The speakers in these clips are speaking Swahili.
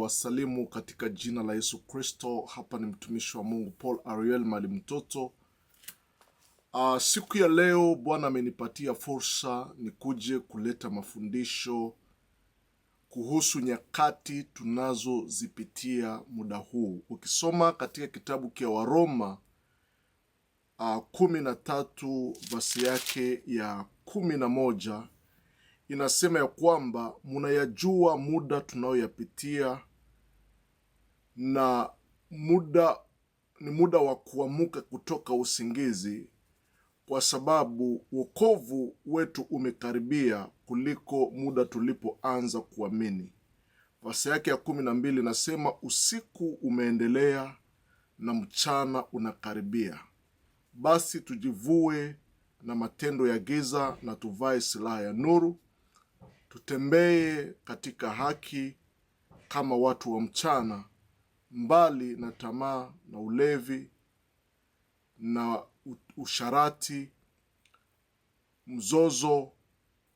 wasalimu katika jina la Yesu Kristo. Hapa ni mtumishi wa Mungu Paul Ariel Mali Mtoto. Siku ya leo Bwana amenipatia fursa nikuje kuleta mafundisho kuhusu nyakati tunazozipitia muda huu. Ukisoma katika kitabu kia Waroma 13 verse yake ya 11 inasema ya kwamba munayajua muda tunaoyapitia, na ni muda wa kuamuka kutoka usingizi, kwa sababu wokovu wetu umekaribia kuliko muda tulipoanza kuamini. Verse yake ya 12 inasema usiku umeendelea na mchana unakaribia. Basi tujivue na matendo ya giza na tuvae silaha ya nuru, tutembee katika haki kama watu wa mchana, mbali na tamaa na ulevi na usharati, mzozo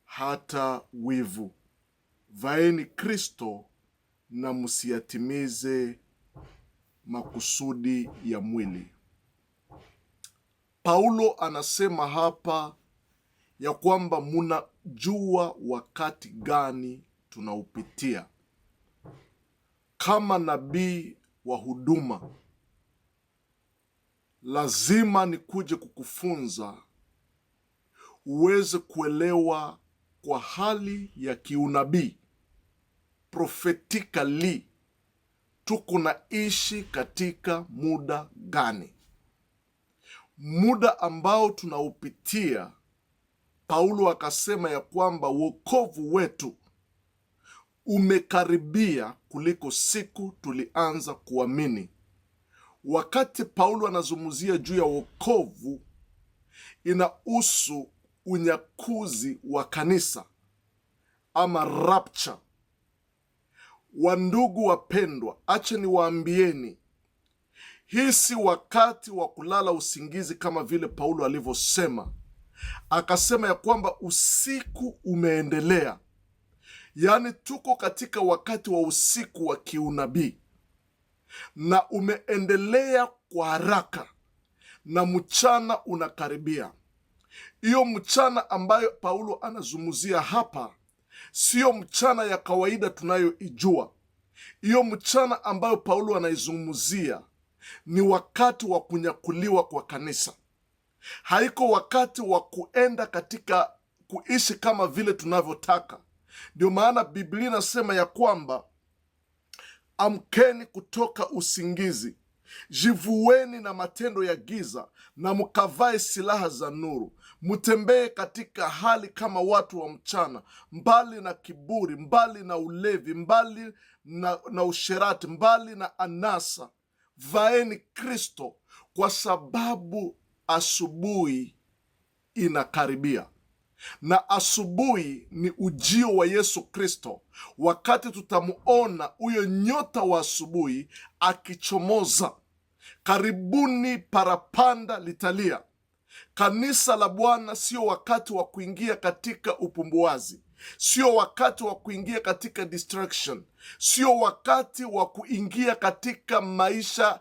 hata wivu. Vaeni Kristo na msiyatimize makusudi ya mwili. Paulo anasema hapa ya kwamba munajua wakati gani tunaupitia. Kama nabii wa huduma, lazima nikuje kukufunza uweze kuelewa kwa hali ya kiunabii, prophetically, tuko naishi katika muda gani. Muda ambao tunaupitia, Paulo akasema ya kwamba wokovu wetu umekaribia kuliko siku tulianza kuamini. Wakati Paulo anazungumzia juu ya wokovu, inahusu unyakuzi wa kanisa ama rapture. Wandugu wapendwa, acha niwaambieni, hii si wakati wa kulala usingizi kama vile Paulo alivyosema. Akasema ya kwamba usiku umeendelea, yaani tuko katika wakati wa usiku wa kiunabii, na umeendelea kwa haraka, na mchana unakaribia. Hiyo mchana ambayo Paulo anazungumzia hapa sio mchana ya kawaida tunayoijua. Hiyo mchana ambayo Paulo anaizungumzia ni wakati wa kunyakuliwa kwa kanisa. Haiko wakati wa kuenda katika kuishi kama vile tunavyotaka. Ndio maana Biblia inasema ya kwamba amkeni kutoka usingizi, jivueni na matendo ya giza, na mkavae silaha za nuru. Mutembee katika hali kama watu wa mchana, mbali na kiburi, mbali na ulevi, mbali na usherati, mbali na anasa. Vaeni Kristo, kwa sababu asubuhi inakaribia. Na asubuhi ni ujio wa Yesu Kristo, wakati tutamuona huyo nyota wa asubuhi akichomoza. Karibuni parapanda litalia. Kanisa la Bwana sio wakati wa kuingia katika upumbuazi, sio wakati wa kuingia katika distraction, sio wakati wa kuingia katika maisha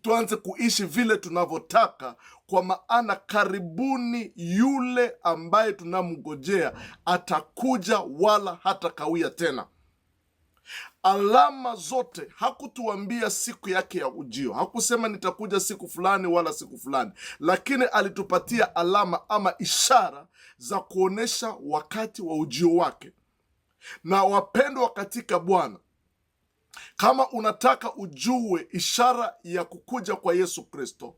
tuanze kuishi vile tunavyotaka, kwa maana karibuni yule ambaye tunamngojea atakuja, wala hatakawia tena. Alama zote, hakutuambia siku yake ya ujio, hakusema nitakuja siku fulani wala siku fulani, lakini alitupatia alama ama ishara za kuonesha wakati wa ujio wake. Na wapendwa katika Bwana, kama unataka ujue ishara ya kukuja kwa Yesu Kristo,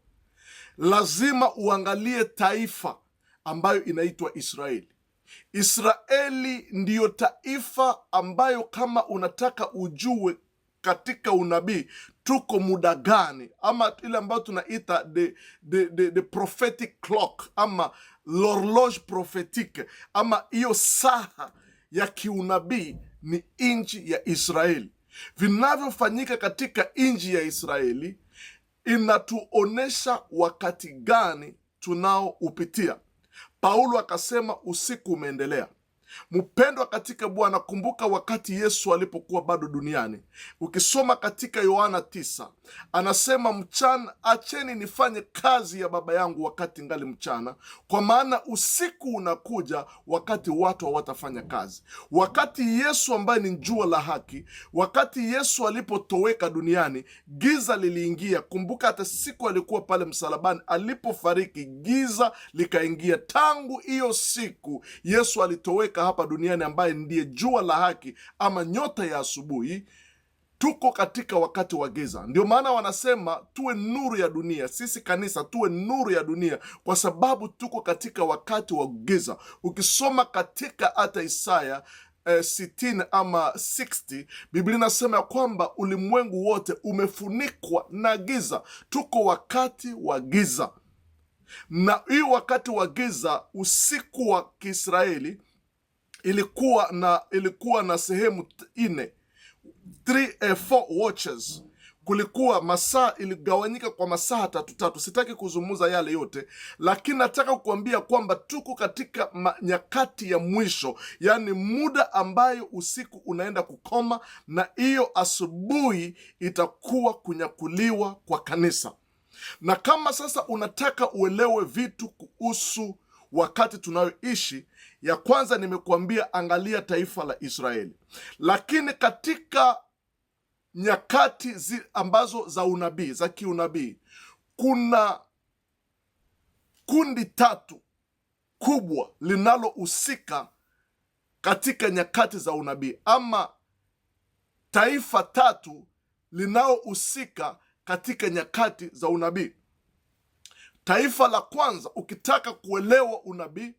lazima uangalie taifa ambayo inaitwa Israeli. Israeli ndiyo taifa ambayo, kama unataka ujue katika unabii tuko muda gani, ama ile ambayo tunaita the prophetic clock ama l'horloge prophétique, ama hiyo saa ya kiunabii, ni nchi ya Israeli. Vinavyofanyika katika nchi ya Israeli inatuonesha wakati gani tunaoupitia. Paulo akasema usiku umeendelea. Mpendwa katika Bwana, kumbuka wakati Yesu alipokuwa bado duniani. Ukisoma katika Yohana 9, anasema mchana, acheni nifanye kazi ya Baba yangu wakati ngali mchana, kwa maana usiku unakuja wakati watu hawatafanya kazi. Wakati Yesu ambaye ni jua la haki, wakati Yesu alipotoweka duniani, giza liliingia. Kumbuka hata siku alikuwa pale msalabani, alipofariki, giza likaingia. Tangu hiyo siku Yesu alitoweka hapa duniani, ambaye ndiye jua la haki ama nyota ya asubuhi. Tuko katika wakati wa giza. Ndio maana wanasema tuwe nuru ya dunia. Sisi kanisa tuwe nuru ya dunia, kwa sababu tuko katika wakati wa giza. Ukisoma katika hata Isaya 60 ama 60, Biblia inasema ya kwamba ulimwengu wote umefunikwa na giza. Tuko wakati wa giza, na hii wakati wa giza, usiku wa Kiisraeli ilikuwa na sehemu 4, 4 watches. Kulikuwa masaa, iligawanyika kwa masaa tatu. Sitaki kuzungumza yale yote, lakini nataka kukuambia kwamba tuko katika nyakati ya mwisho, yaani muda ambayo usiku unaenda kukoma, na hiyo asubuhi itakuwa kunyakuliwa kwa kanisa. Na kama sasa unataka uelewe vitu kuhusu wakati tunayoishi, ya kwanza nimekuambia, angalia taifa la Israeli. Lakini katika nyakati ambazo za unabii, za kiunabii, kuna kundi 3 kubwa linalohusika katika nyakati za unabii, ama taifa 3 linalohusika katika nyakati za unabii. Taifa la kwanza, ukitaka kuelewa unabii,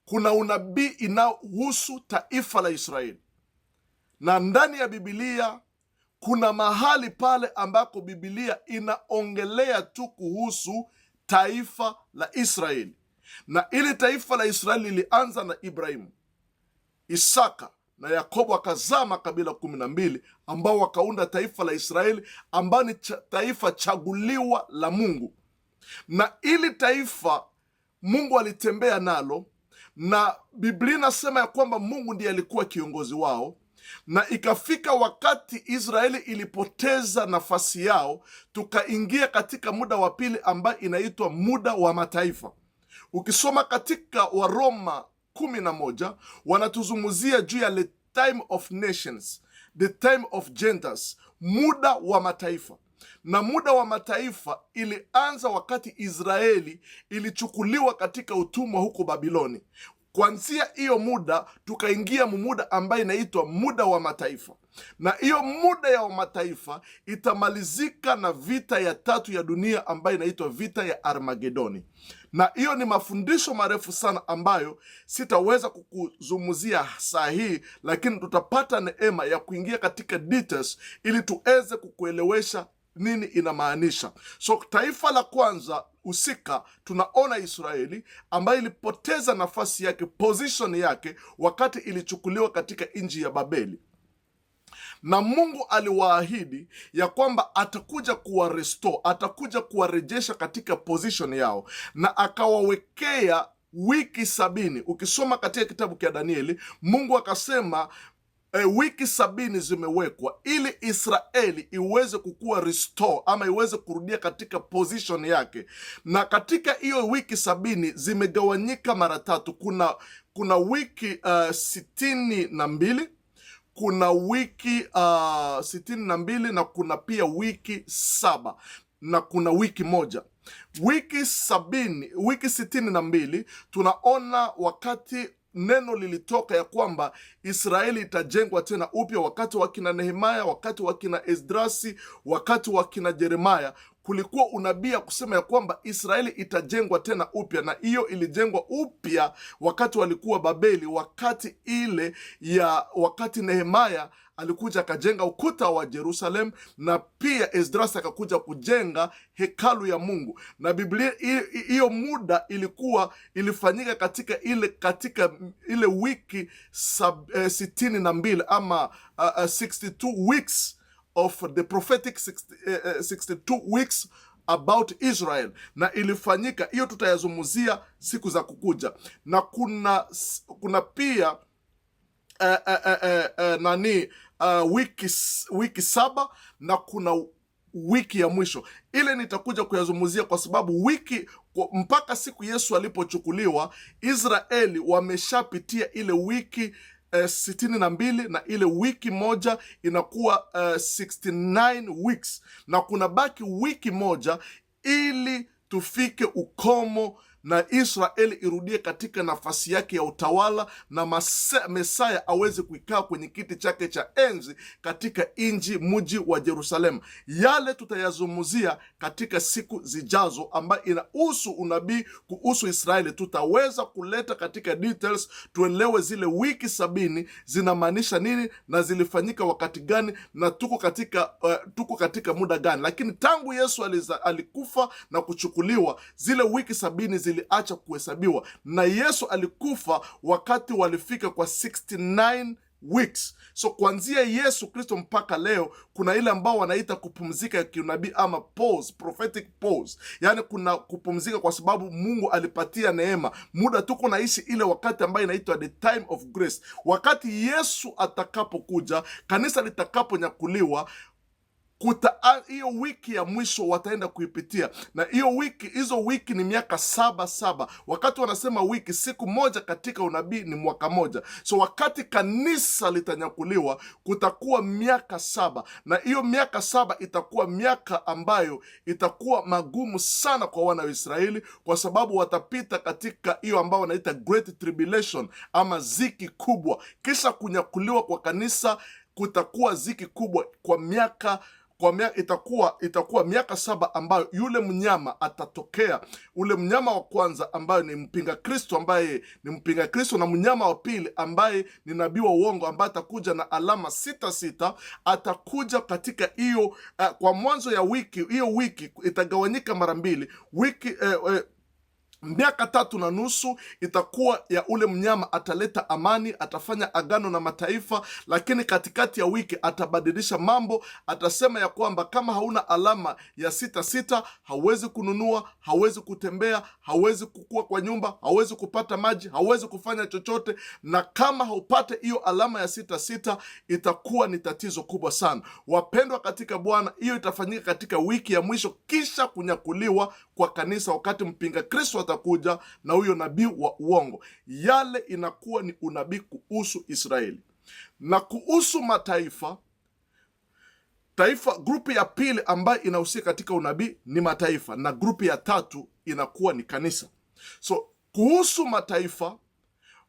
kuna unabii inayohusu taifa la Israeli, na ndani ya Biblia kuna mahali pale ambako Biblia inaongelea tu kuhusu taifa la Israeli. Na ili taifa la Israeli lilianza na Ibrahimu, Isaka na Yakobo, akazaa makabila 12 ambao wakaunda taifa la Israeli, ambao ni taifa chaguliwa la Mungu. Na ili taifa Mungu alitembea nalo, na Biblia inasema ya kwamba Mungu ndiye alikuwa kiongozi wao. Na ikafika wakati Israeli ilipoteza nafasi yao, tukaingia katika muda wa pili ambayo inaitwa muda wa mataifa. Ukisoma katika Waroma 11, wanatuzungumzia juu ya the time of nations, the time of genders, muda wa mataifa. Na muda wa mataifa ilianza wakati Israeli ilichukuliwa katika utumwa huko Babiloni. Kuanzia hiyo muda tukaingia muda ambaye inaitwa muda wa mataifa, na hiyo muda ya mataifa itamalizika na vita ya 3 ya dunia ambayo inaitwa vita ya Armagedoni. Na hiyo ni mafundisho marefu sana ambayo sitaweza kukuzungumzia saa hii, lakini tutapata neema ya kuingia katika details ili tuweze kukuelewesha nini inamaanisha. So taifa la kwanza husika, tunaona Israeli ambayo ilipoteza nafasi yake, position yake, wakati ilichukuliwa katika nchi ya Babeli. Na Mungu aliwaahidi ya kwamba atakuja kuwa restore, atakuja kuwarejesha katika position yao, na akawawekea wiki 70. Ukisoma katika kitabu cha Danieli, Mungu akasema wiki 70 zimewekwa ili Israeli iweze kukuwa restore, ama iweze kurudia katika position yake. Na katika hiyo wiki 70 zimegawanyika mara 3. Kuna wiki 62, kuna wiki 62, na kuna pia wiki 7, na kuna wiki 1. Wiki 62 tunaona wakati neno lilitoka ya kwamba Israeli itajengwa tena upya, wakati wa kina Nehemia, wakati wa kina Esdrasi, wakati wa kina Yeremia. Kulikuwa unabii kusema ya kwamba Israeli itajengwa tena upya, na hiyo ilijengwa upya wakati walikuwa Babeli, wakati Nehemia alikuja akajenga ukuta wa Jerusalem, na pia Esdras akakuja kujenga hekalu ya Mungu. Na Biblia hiyo muda ilifanyika katika ile wiki 62 ama 62 weeks of the prophetic 62 weeks about Israel, na ilifanyika hiyo, tutayazungumzia siku za kukuja. Na kuna pia wiki 7 na kuna wiki ya mwisho. Ile nitakuja kuyazungumzia kwa sababu mpaka siku Yesu alipochukuliwa, Israeli wameshapitia ile wiki 62 na ile wiki moja inakuwa 69 weeks, na kuna baki wiki moja ili tufike ukomo na Israeli irudie katika nafasi yake ya utawala, na Mesaya aweze kuikaa kwenye kiti chake cha enzi katika mji wa Yerusalemu. Yale tutayazungumzia katika siku zijazo, ambayo inahusu unabii kuhusu Israeli. Tutaweza kuleta katika details, tuelewe zile wiki 70 zinamaanisha nini na zilifanyika wakati gani, na tuko katika muda gani. Lakini tangu Yesu alikufa na kuchukuliwa, zile wiki 70 ziliacha kuhesabiwa, na Yesu alikufa wakati walifika kwa 69 weeks. So kuanzia Yesu Kristo mpaka leo kuna ile ambao wanaita kupumzika ya kiunabii ama pause, prophetic pause. Yani kuna kupumzika kwa sababu Mungu alipatia neema. Muda tuko naishi ile wakati ambayo inaitwa the time of grace. Wakati Yesu atakapokuja, kanisa litakaponyakuliwa, hiyo wiki ya mwisho wataenda kuipitia, na hizo wiki ni miaka 7. Wakati wanasema wiki, siku moja katika unabii ni mwaka moja. So wakati kanisa litanyakuliwa, kutakuwa miaka 7, na hiyo miaka 7 itakuwa miaka ambayo itakuwa magumu sana kwa wana wa Israeli, kwa sababu watapita katika hiyo ambao wanaita Great Tribulation ama ziki kubwa. Kisha kunyakuliwa kwa kanisa kutakuwa ziki kubwa itakuwa miaka 7 ambayo yule mnyama atatokea. Ule mnyama wa kwanza ambaye ni mpinga Kristo, na mnyama wa pili ambaye ni nabii wa uongo, ambaye atakuja na alama 66, atakuja katika hiyo kwa mwanzo ya wiki. Hiyo wiki itagawanyika mara mbili. Miaka 3.5 itakuwa ya ule mnyama ataleta amani, atafanya agano na mataifa, lakini katikati ya wiki atabadilisha mambo. Atasema ya kwamba kama hauna alama ya 66 hauwezi kununua, hauwezi kutembea, hauwezi kukua kwa nyumba, hauwezi kupata maji, hauwezi kufanya chochote. Na kama haupate hiyo alama ya 66 itakuwa ni tatizo kubwa sana. Wapendwa katika Bwana, hiyo itafanyika katika wiki ya mwisho, kisha kunyakuliwa kwa kanisa, wakati mpinga Kristo atakuja na huyo nabii wa uongo. Yale inakuwa ni unabii kuhusu Israeli. Na kuhusu mataifa, grupu ya pili ambayo inahusika katika unabii ni mataifa, na grupu ya 3 inakuwa ni kanisa. So kuhusu mataifa,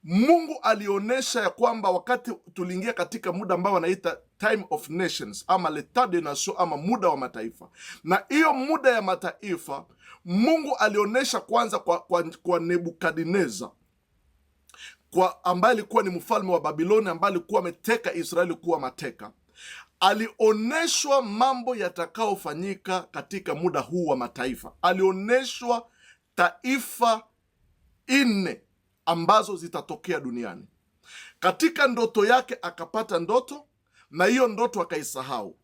Mungu alionyesha ya kwamba wakati tuliingia katika muda ambao wanaita time of nations ama l'état des nations ama muda wa mataifa, na hiyo muda ya mataifa Mungu alionyesha kwanza kwa Nebukadneza, ambaye alikuwa ni mfalme wa Babiloni, ambaye alikuwa ameteka Israeli kuwa mateka. Alioneshwa mambo yatakayofanyika katika muda huu wa mataifa. Alioneshwa taifa 4 ambazo zitatokea duniani. Katika ndoto yake akapata ndoto, na hiyo ndoto akaisahau.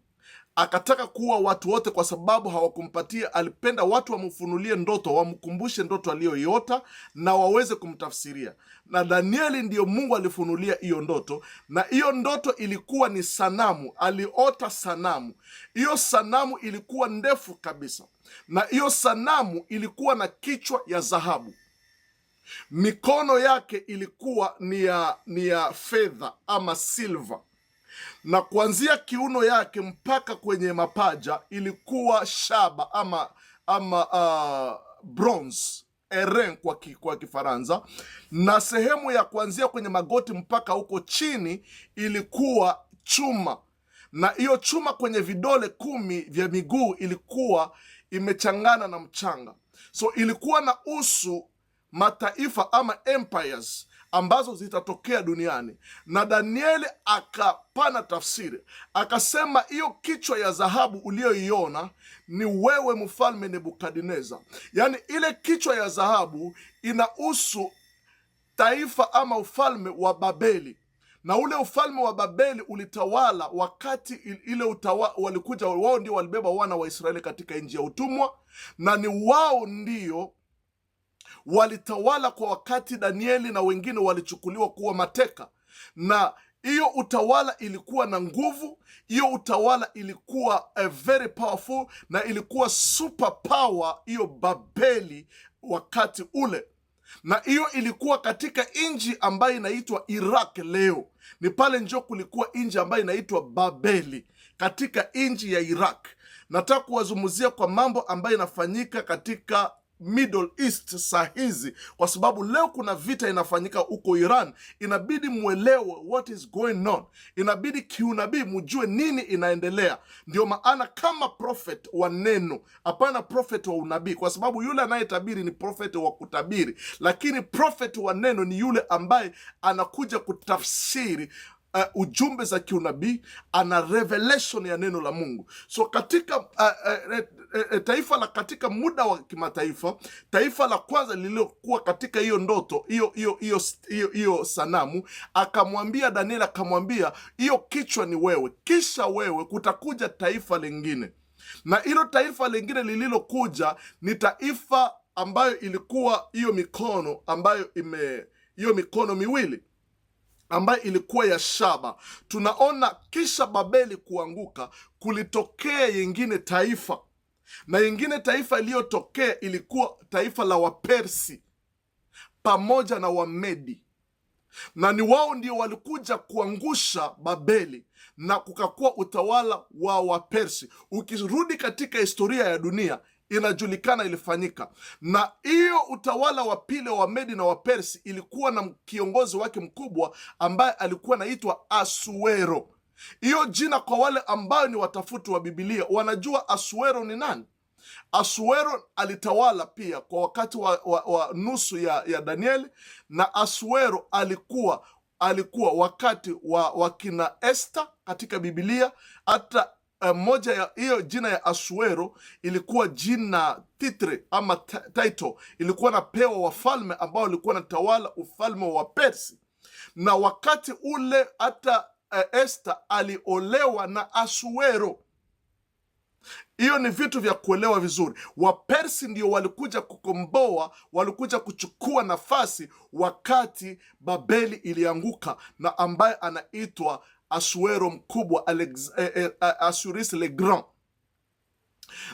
Akataka kuua watu wote kwa sababu hawakumpatia. Alipenda watu wamfunulie ndoto, wamkumbushe ndoto aliyoiota na waweze kumtafsiria. Na Danieli ndiyo Mungu alifunulia hiyo ndoto, na hiyo ndoto ilikuwa ni sanamu. Aliota sanamu. Hiyo sanamu ilikuwa ndefu kabisa, na hiyo sanamu ilikuwa na kichwa ya dhahabu. Mikono yake ilikuwa ni ya fedha ama silver, na kuanzia kiuno yake mpaka kwenye mapaja ilikuwa shaba ama bronze, eren kwa Kifaransa, na sehemu ya kuanzia kwenye magoti mpaka huko chini ilikuwa chuma, na hiyo chuma kwenye vidole 10 vya miguu ilikuwa imechangana na mchanga. So ilikuwa na usu mataifa ama empires ambazo zitatokea duniani. Na Danieli akapana tafsiri, akasema hiyo kichwa ya dhahabu uliyoiona ni wewe mfalme Nebukadneza. Yaani ile kichwa ya dhahabu inahusu taifa ama ufalme wa Babeli, na ule ufalme wa Babeli ulitawala wakati walikuja wao, ndio walibeba wana wa Israeli katika nchi ya utumwa, na ni wao ndio walitawala kwa wakati Danieli na wengine walichukuliwa kuwa mateka. Na hiyo utawala ilikuwa na nguvu, hiyo utawala ilikuwa very powerful, na ilikuwa super power, hiyo Babeli wakati ule. Na hiyo ilikuwa katika nchi ambayo inaitwa Iraq leo. Ni pale njo kulikuwa nchi ambayo inaitwa Babeli katika nchi ya Iraq. Nataka kuwazungumzia kwa mambo ambayo inafanyika katika Middle East saa hizi, kwa sababu leo kuna vita inafanyika huko Iran. Inabidi mwelewe what is going on, inabidi kiunabii mujue nini inaendelea. Ndio maana kama prophet wa neno, hapana prophet wa unabii, kwa sababu yule anayetabiri ni prophet wa kutabiri, lakini prophet wa neno ni yule ambaye anakuja kutafsiri ujumbe za kiunabii, ana revelation ya neno la Mungu. So katika taifa la katika muda wa kimataifa, taifa la kwanza lililokuwa katika hiyo ndoto hiyo sanamu, akamwambia Daniel, akamwambia hiyo kichwa ni wewe, kisha wewe kutakuja taifa lingine, na hilo taifa lingine lililokuja ni taifa ambayo ilikuwa hiyo mikono ambayo hiyo mikono miwili ambayo ilikuwa ya shaba. Tunaona kisha Babeli kuanguka, kulitokea yengine taifa, na yengine taifa iliyotokea ilikuwa taifa la Wapersi pamoja na Wamedi, na ni wao ndio walikuja kuangusha Babeli, na kukakuwa utawala wa Wapersi. Ukirudi katika historia ya dunia inajulikana ilifanyika. Na hiyo utawala wa pili wa Medi na Wapersi ilikuwa na kiongozi wake mkubwa ambaye alikuwa anaitwa Asuero. Hiyo jina kwa wale ambao ni watafuti wa Biblia wanajua Asuero ni nani. Asuero alitawala pia kwa wakati wa nusu ya Danieli, na Asuero alikuwa wakati wa kina Esther katika Biblia. Hata moja ya hiyo jina ya Asuero ilikuwa jina titre ama title, ilikuwa napewa wafalme ambao walikuwa natawala ufalme wa Persi. Na wakati ule hata Esther aliolewa na Asuero. Hiyo ni vitu vya kuelewa vizuri. Wapersi ndio walikuja kukomboa, walikuja kuchukua nafasi wakati Babeli ilianguka, na ambaye anaitwa Asuero mkubwa, Asuris le Grand.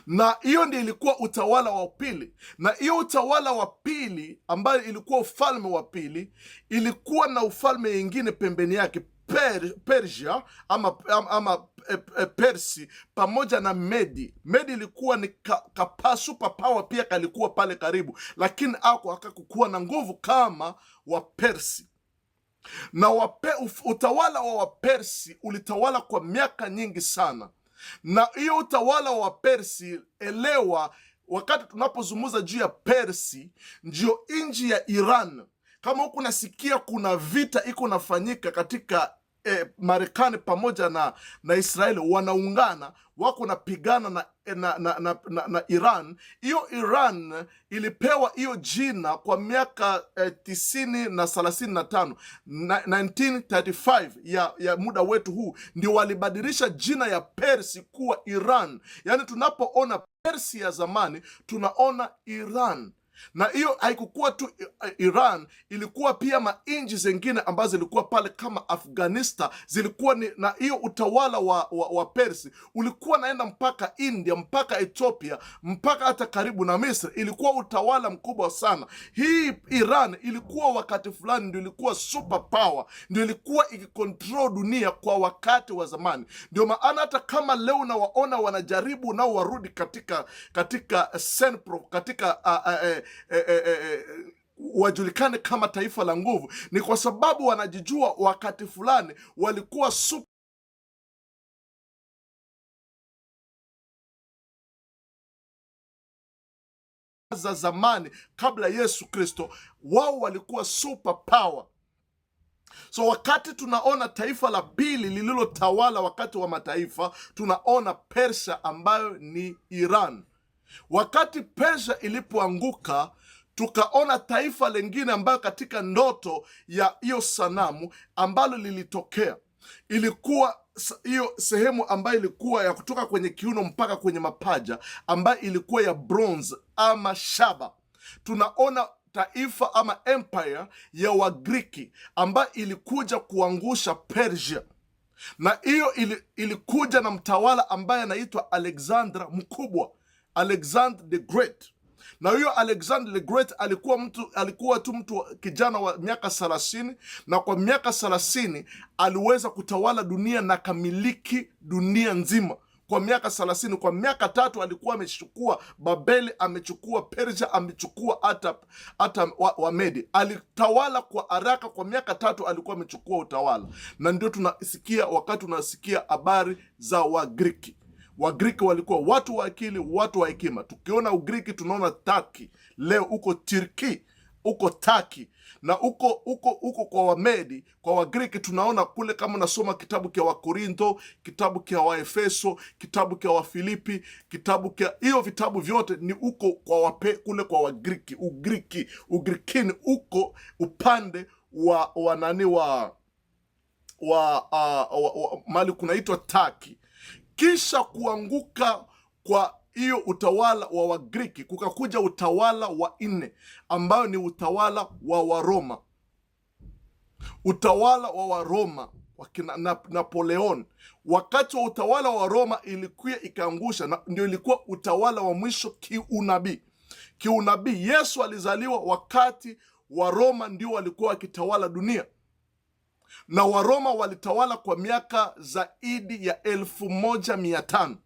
Na hiyo ndio ilikuwa utawala wa pili. Na hiyo utawala wa pili ambayo ilikuwa ufalme wa pili, ilikuwa na ufalme yengine pembeni yake, Persia ama Persi pamoja na Medi. Medi ilikuwa ni super power pia, kalikuwa pale karibu, lakini hakakukuwa na nguvu kama Wapersi. Na utawala wa Wapersi ulitawala kwa miaka nyingi sana. Na hiyo utawala wa Wapersi, elewa, wakati tunapozungumza juu ya Persi, ndio nchi ya Iran. Kama huku nasikia kuna vita iko nafanyika katika Marekani pamoja na Israeli, wanaungana, wako napigana na Iran. Hiyo Iran ilipewa hiyo jina kwa miaka 90 na 35, 1935 ya muda wetu huu, ndio walibadilisha jina ya Persi kuwa Iran. Yani tunapoona Persi ya zamani tunaona Iran. Na hiyo haikukuwa tu Iran, ilikuwa pia mainchi zengine ambazo zilikuwa pale kama Afghanistan, zilikuwa na hiyo utawala wa Persi ulikuwa naenda mpaka India, mpaka Ethiopia, mpaka hata karibu na Misri. Ilikuwa utawala mkubwa sana. Hii Iran ilikuwa wakati fulani ndio ilikuwa super power, ndio ilikuwa ikikontrol dunia kwa wakati wa zamani. Ndio maana hata kama leo na waona wanajaribu nao warudi katika Senpro, katika wajulikane kama taifa la nguvu, ni kwa sababu wanajijua wakati fulani walikuwa super za zamani kabla Yesu Kristo, wao walikuwa super power. So wakati tunaona taifa la pili lililotawala wakati wa mataifa, tunaona Persia ambayo ni Iran. Wakati Persia ilipoanguka, tukaona taifa lingine ambayo katika ndoto ya hiyo sanamu ambalo lilitokea, ilikuwa hiyo sehemu ambayo ilikuwa ya kutoka kwenye kiuno mpaka kwenye mapaja, ambayo ilikuwa ya bronze ama shaba. Tunaona taifa ama empire ya Wagiriki ambayo ilikuja kuangusha Persia, na hiyo ilikuja na mtawala ambaye anaitwa Alexander Mkubwa, Alexander the Great. Na huyo Alexander the Great alikuwa tu mtu kijana wa miaka 30, na kwa miaka 30 aliweza kutawala dunia na kamiliki dunia nzima kwa miaka 30. Kwa miaka 3 alikuwa amechukua Babeli, amechukua Persia, amechukua hata Wamedi. Alitawala kwa haraka, kwa miaka 3 alikuwa amechukua utawala. Na ndio tunasikia wakati tunasikia habari za Wagiriki. Wagiriki walikuwa watu wa akili, watu wa hekima. Tukiona Ugiriki tunaona Taki, leo uko Turki, uko Taki, na uko kwa Wamedi. Kwa Wagiriki tunaona kule, kama unasoma kitabu kia Wakorintho, kitabu kia Waefeso, kitabu kia Wafilipi, kitabu kia hiyo, vitabu vyote ni uko kwa kule kwa Wagiriki. Ugirikini uko upande wa nani wa mali kunaitwa Taki. Kisha kuanguka kwa hiyo utawala wa Wagiriki, kukakuja utawala wa 4 ambayo ni utawala wa Waroma. Utawala wa Waroma wakina Napoleon. Wakati wa utawala wa Roma ilikuwa ikaangusha, na ndio ilikuwa utawala wa mwisho kiunabii. Yesu alizaliwa wakati wa Roma ndio walikuwa wakitawala dunia, na Waroma walitawala kwa miaka zaidi ya 1500.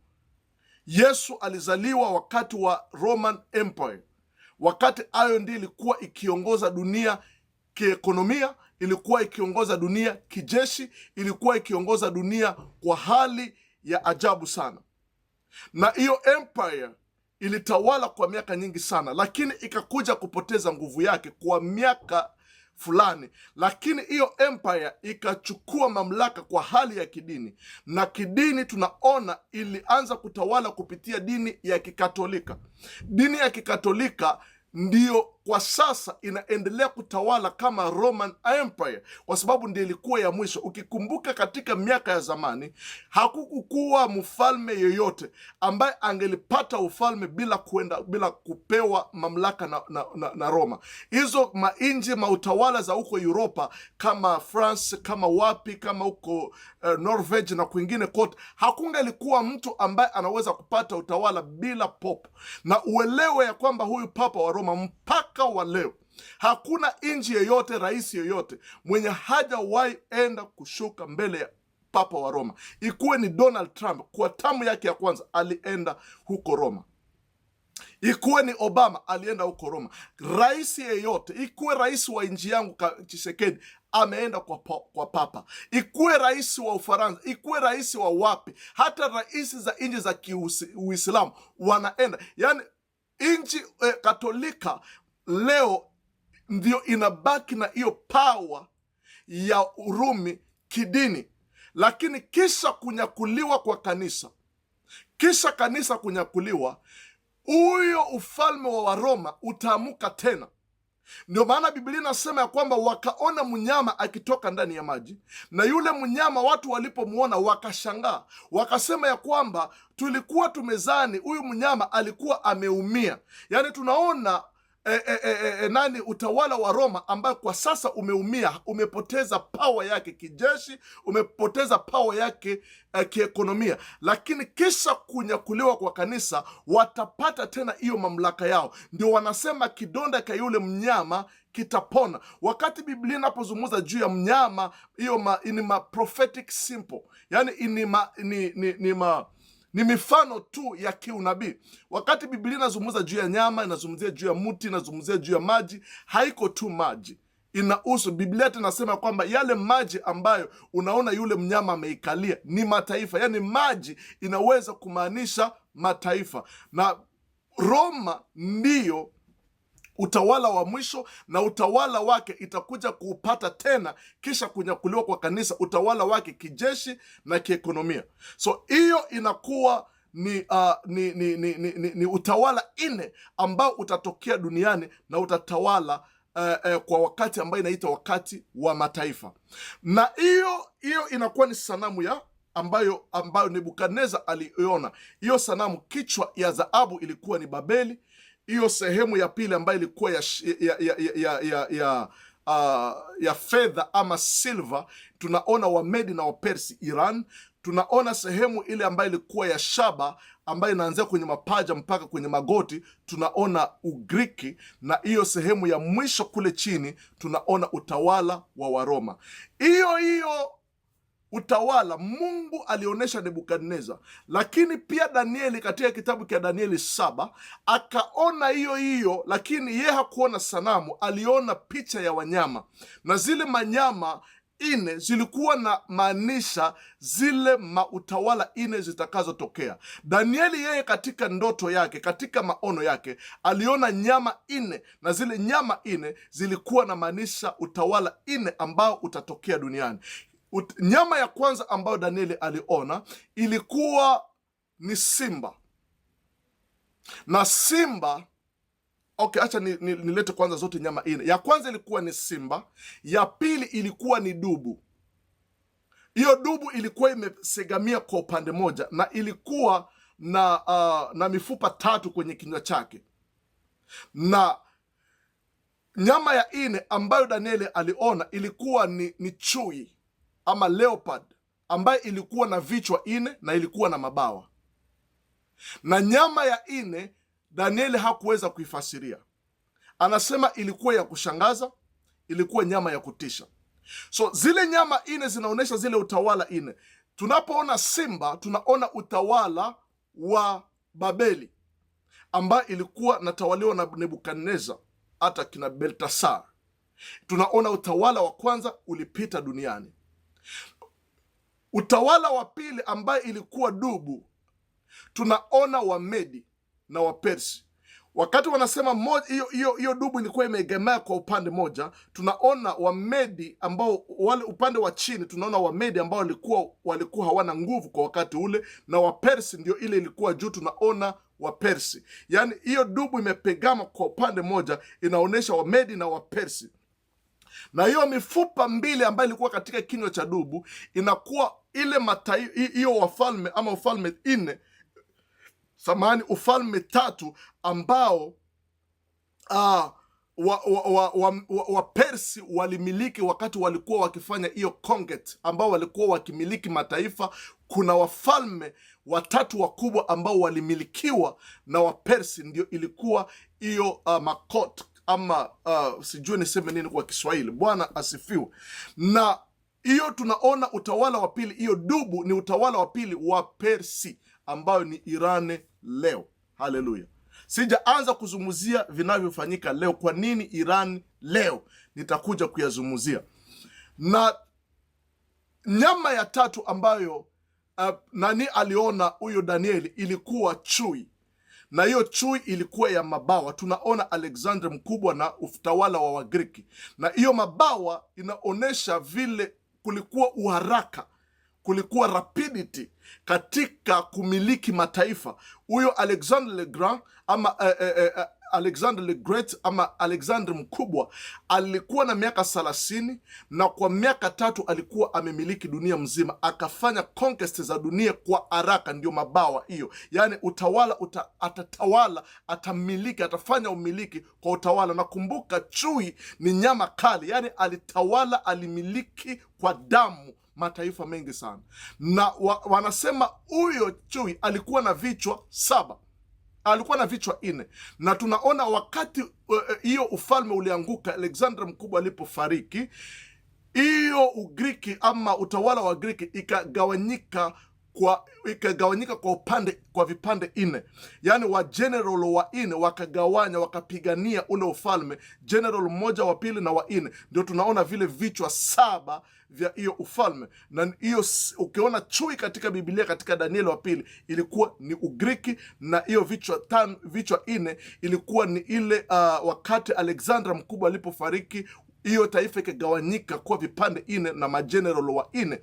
Yesu alizaliwa wakati wa Roman Empire, wakati hayo ndio ilikuwa ikiongoza dunia kiekonomia, ilikuwa ikiongoza dunia kijeshi, ilikuwa ikiongoza dunia kwa hali ya ajabu sana. Na hiyo empire ilitawala kwa miaka nyingi sana, lakini ikakuja kupoteza nguvu yake kwa miaka fulani. Lakini hiyo empire ikachukua mamlaka kwa hali ya kidini, na kidini tunaona ilianza kutawala kupitia dini ya Kikatolika. Dini ya Kikatolika ndiyo kwa sasa inaendelea kutawala kama Roman Empire, kwa sababu ndiyo ilikuwa ya mwisho. Ukikumbuka katika miaka ya zamani hakukuwa mfalme yeyote ambaye angelipata ufalme bila kupewa mamlaka na Roma. Hizo mainji mautawala za huko Europa kama France, kama wapi, kama huko Norvege na kwingine kote, hakungelikuwa mtu ambaye anaweza kupata utawala bila pope. Na uelewe ya kwamba huyu papa wa Roma mpaka wa leo hakuna inji yeyote, rais yeyote mwenye hajawahi enda kushuka mbele ya papa wa Roma. Ikuwe ni Donald Trump, kwa tamu yake ya kwanza alienda huko Roma. Ikuwe ni Obama, alienda huko Roma. Rais yeyote, ikuwe rais wa inji yangu Tshisekedi, ameenda kwa papa. Ikuwe rais wa Ufaransa, ikuwe rais wa wapi, hata rais za inji za Uislamu wanaenda. Yani inji Katolika leo ndio inabaki na hiyo power ya Urumi kidini. Lakini kisha kunyakuliwa kwa kanisa, kisha kanisa kunyakuliwa, huyo ufalme wa Waroma utaamuka tena. Ndio maana Biblia inasema ya kwamba wakaona mnyama akitoka ndani ya maji, na yule mnyama watu walipomwona wakashangaa, wakasema ya kwamba tulikuwa tumezani huyu mnyama alikuwa ameumia. Yani tunaona utawala wa Roma ambayo kwa sasa umeumia, umepoteza power yake kijeshi, umepoteza power yake kiekonomia. Lakini kisha kunyakuliwa kwa kanisa watapata tena hiyo mamlaka yao. Ndio wanasema kidonda cha yule mnyama kitapona. Wakati Biblia inapozungumza juu ya mnyama, hiyo ni prophetic symbol, yani ni mifano tu ya kiunabii. Wakati Biblia inazungumza juu ya nyama, inazungumzia juu ya mti, inazungumzia juu ya maji, haiko tu maji. Inahusu, Biblia tunasema kwamba yale maji ambayo unaona yule mnyama ameikalia ni mataifa. Yani maji inaweza kumaanisha mataifa, na Roma ndiyo utawala wa mwisho, na utawala wake itakuja kuupata tena kisha kunyakuliwa kwa kanisa, utawala wake kijeshi na kiekonomia. So hiyo inakuwa ni utawala nne ambao utatokea duniani na utatawala kwa wakati ambayo inaitwa wakati wa mataifa. Na hiyo inakuwa ni sanamu ya ambayo Nebukadneza aliona. Hiyo sanamu, kichwa ya dhahabu ilikuwa ni Babeli. Hiyo sehemu ya pili ambayo ilikuwa ya fedha ama silver, tunaona Wamedi na Wapersi, Iran. Tunaona sehemu ile ambayo ilikuwa ya shaba ambayo inaanzia kwenye mapaja mpaka kwenye magoti, tunaona Ugiriki. Na hiyo sehemu ya mwisho kule chini tunaona utawala wa Waroma. Hiyo utawala Mungu alionyesha Nebukadneza, lakini pia Danieli katika kitabu cha Danieli 7 akaona hiyo, lakini ye hakuona sanamu, aliona picha ya wanyama, na zile manyama ine zilikuwa na maanisha zile mautawala ine zitakazotokea. Danieli yeye katika ndoto yake, katika maono yake, aliona nyama ine, na zile nyama ine zilikuwa na maanisha utawala ine ambao utatokea duniani. Nyama ya kwanza ambayo Danieli aliona ilikuwa ni simba, na simba, acha nilete kwanza zote nyama ine. Ya kwanza ilikuwa ni simba, ya pili ilikuwa ni dubu. Hiyo dubu ilikuwa imesegamia kwa upande moja na ilikuwa na mifupa 3 kwenye kinywa chake. Na nyama ya ine ambayo Danieli aliona ilikuwa ni chui ama leopard, ambayo ilikuwa na vichwa 4 na ilikuwa na mabawa. Na nyama ya ine Danieli hakuweza kuifasiria, anasema ilikuwa ya kushangaza, ilikuwa nyama ya kutisha. So zile nyama 4 zinaonyesha zile utawala 4. Tunapoona simba tunaona utawala wa Babeli ambayo ilikuwa natawaliwa na Nebukadneza, hata kina Beltasar. Tunaona utawala wa kwanza ulipita duniani. Utawala wa pili ambaye ilikuwa dubu, tunaona Wamedi na Wapersi. Wakati wanasema hiyo dubu ilikuwa imeegemea kwa upande moja, tunaona Wamedi ambao wale upande wa chini, tunaona Wamedi ambao walikuwa hawana nguvu kwa wakati ule, na Wapersi ndio ile ilikuwa juu, tunaona Wapersi. Yaani hiyo dubu imepegama kwa upande moja, inaonyesha Wamedi na Wapersi. Na hiyo mifupa 2 ambayo ilikuwa katika kinywa cha dubu inakuwa ile hiyo wafalme ama ufalme 4, ufalme 3 ambao Wapersi walimiliki wakati walikuwa wakifanya hiyo conquest, ambao walikuwa wakimiliki mataifa. Kuna wafalme 3 wakubwa ambao walimilikiwa na Wapersi, ndio ilikuwa hiyo makot ama sijui niseme nini kwa Kiswahili. Bwana asifiwe. Na hiyo tunaona utawala wa pili, hiyo dubu ni utawala wa pili wa Persi ambayo ni Irani leo. Haleluya. Sijaanza kuzungumzia vinavyofanyika leo. Kwa nini Irani leo? Nitakuja kuyazungumzia. Na nyama ya 3 ambayo nani aliona huyo Danieli ilikuwa chui, na hiyo chui ilikuwa ya mabawa. Tunaona Alexander mkubwa na utawala wa Wagiriki, na hiyo mabawa inaonyesha vile kulikuwa uharaka, kulikuwa rapidity katika kumiliki mataifa. Huyo Alexander le Grand ama Alexander the Great ama Alexander mkubwa alikuwa na miaka 30, na kwa miaka 3 alikuwa amemiliki dunia mzima, akafanya conquest za dunia kwa haraka. Ndio mabawa hiyo, yani utawala atatawala, atamiliki, atafanya umiliki kwa utawala. Nakumbuka chui ni nyama kali, yani alitawala, alimiliki kwa damu mataifa mengi sana. Na wanasema huyo chui alikuwa na vichwa 7, alikuwa na vichwa 4. Na tunaona wakati hiyo ufalme ulianguka, Alexander mkubwa alipofariki, hiyo Ugiriki ama utawala wa Griki ikagawanyika kwa vipande 4. Yani wa general wa 4 wakagawanya, wakapigania ule ufalme, general mmoja, wa pili na wa 4. Ndio tunaona vile vichwa 7 vya hiyo ufalme. Na hiyo ukiona chui katika Biblia, katika Danieli wa pili, ilikuwa ni Ugiriki, na hiyo vichwa 4 ilikuwa ni ile wakati Alexander mkubwa alipofariki, hiyo taifa ikagawanyika kwa vipande 4 na mageneral wa 4.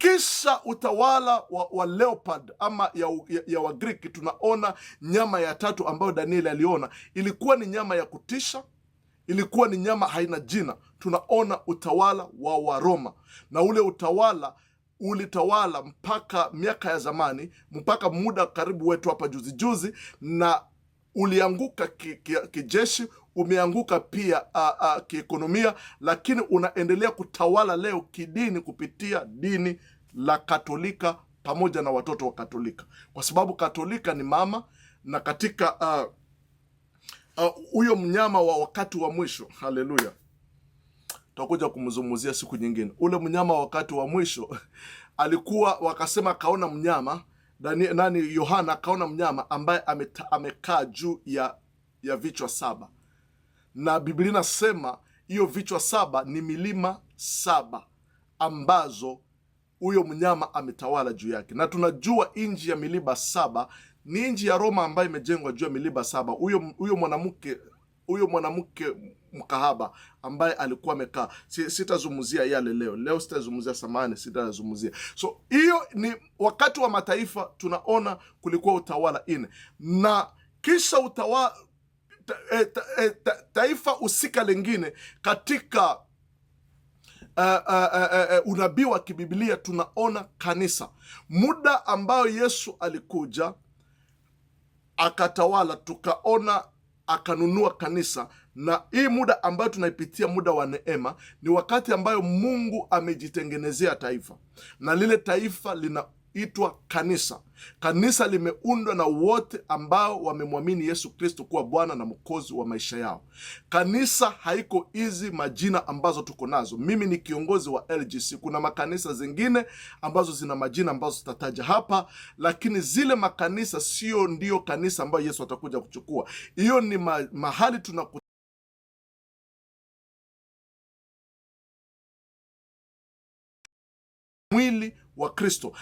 Kisha utawala wa Leopard ama ya Wagiriki, tunaona nyama ya tatu ambayo Danieli aliona ilikuwa ni nyama ya kutisha, ilikuwa ni nyama haina jina. Tunaona utawala wa Waroma, na ule utawala ulitawala mpaka miaka ya zamani, mpaka muda karibu wetu hapa juzi juzi, na ulianguka kijeshi, umeanguka pia kiekonomia, lakini unaendelea kutawala leo kidini kupitia dini la Katolika pamoja na watoto wa Katolika, kwa sababu Katolika ni mama. Na katika huyo mnyama wa wakati wa mwisho, haleluya, tutakuja kumzungumzia siku nyingine. Ule mnyama wa wakati wa mwisho alikuwa, wakasema akaona mnyama Yohana akaona mnyama ambaye amekaa juu ya vichwa 7, na Biblia inasema hiyo vichwa 7 ni milima 7 ambazo huyo mnyama ametawala juu yake. Na tunajua nchi ya milima 7 ni nchi ya Roma ambayo imejengwa juu ya milima 7. Huyo mwanamke mkahaba ambaye alikuwa amekaa, sitazungumzia yale leo sitazungumzia, samani sitazungumzia. So hiyo ni wakati wa mataifa. Tunaona kulikuwa utawala 4, na kisha taifa husika lingine katika unabii wa kibiblia. Tunaona kanisa, muda ambayo Yesu alikuja akatawala, tukaona akanunua kanisa. Na hii muda ambayo tunaipitia, muda wa neema, ni wakati ambayo Mungu amejitengenezea taifa, na lile taifa linaitwa kanisa. Kanisa limeundwa na wote ambao wamemwamini Yesu Kristo kuwa Bwana na Mwokozi wa maisha yao. Kanisa haiko hizi majina ambazo tuko nazo. Mimi ni kiongozi wa LGC. Kuna makanisa zingine ambazo zina majina ambazo tutataja hapa, lakini zile makanisa sio ndio kanisa ambayo Yesu atakuja kuchukua. Hiyo ni mahali mwili wa Kristo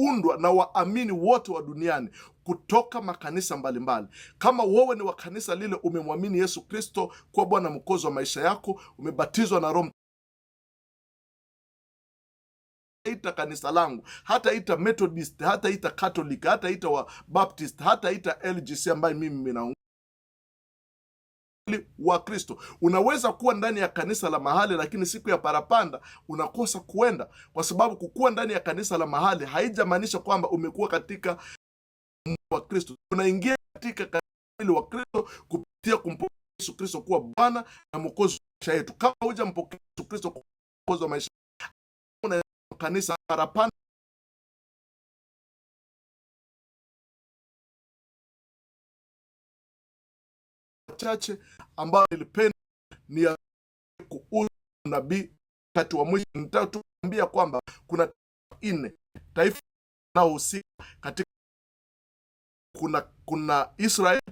undwa na waamini wote wa duniani kutoka makanisa mbalimbali. Kama wewe ni wa kanisa lile, umemwamini Yesu Kristo kuwa Bwana Mwokozi wa maisha yako, umebatizwa na Roho, ita kanisa langu, hata ita Methodist, hata ita Catholic, hata ita wa Baptist, hata ita LGC ambayo mimi ninaunga wa Kristo. Unaweza kuwa ndani ya kanisa la mahali, lakini siku ya parapanda unakosa kuenda, kwa sababu kukuwa ndani ya kanisa la mahali haijamaanisha kwamba umekuwa katika wa Kristo. Unaingia katika mwili wa Kristo kupitia kumpokea Yesu Kristo kuwa Bwana na Mwokozi wa maisha yetu. Kama hujampokea Yesu Kristo kuwa Mwokozi wa maisha, una kanisa parapanda chache ambayo nilipenda ni ya kuuza nabii wakati wa mwisho. Nitatuambia kwamba kuna 4 taifa naohusika katika kuna Israeli,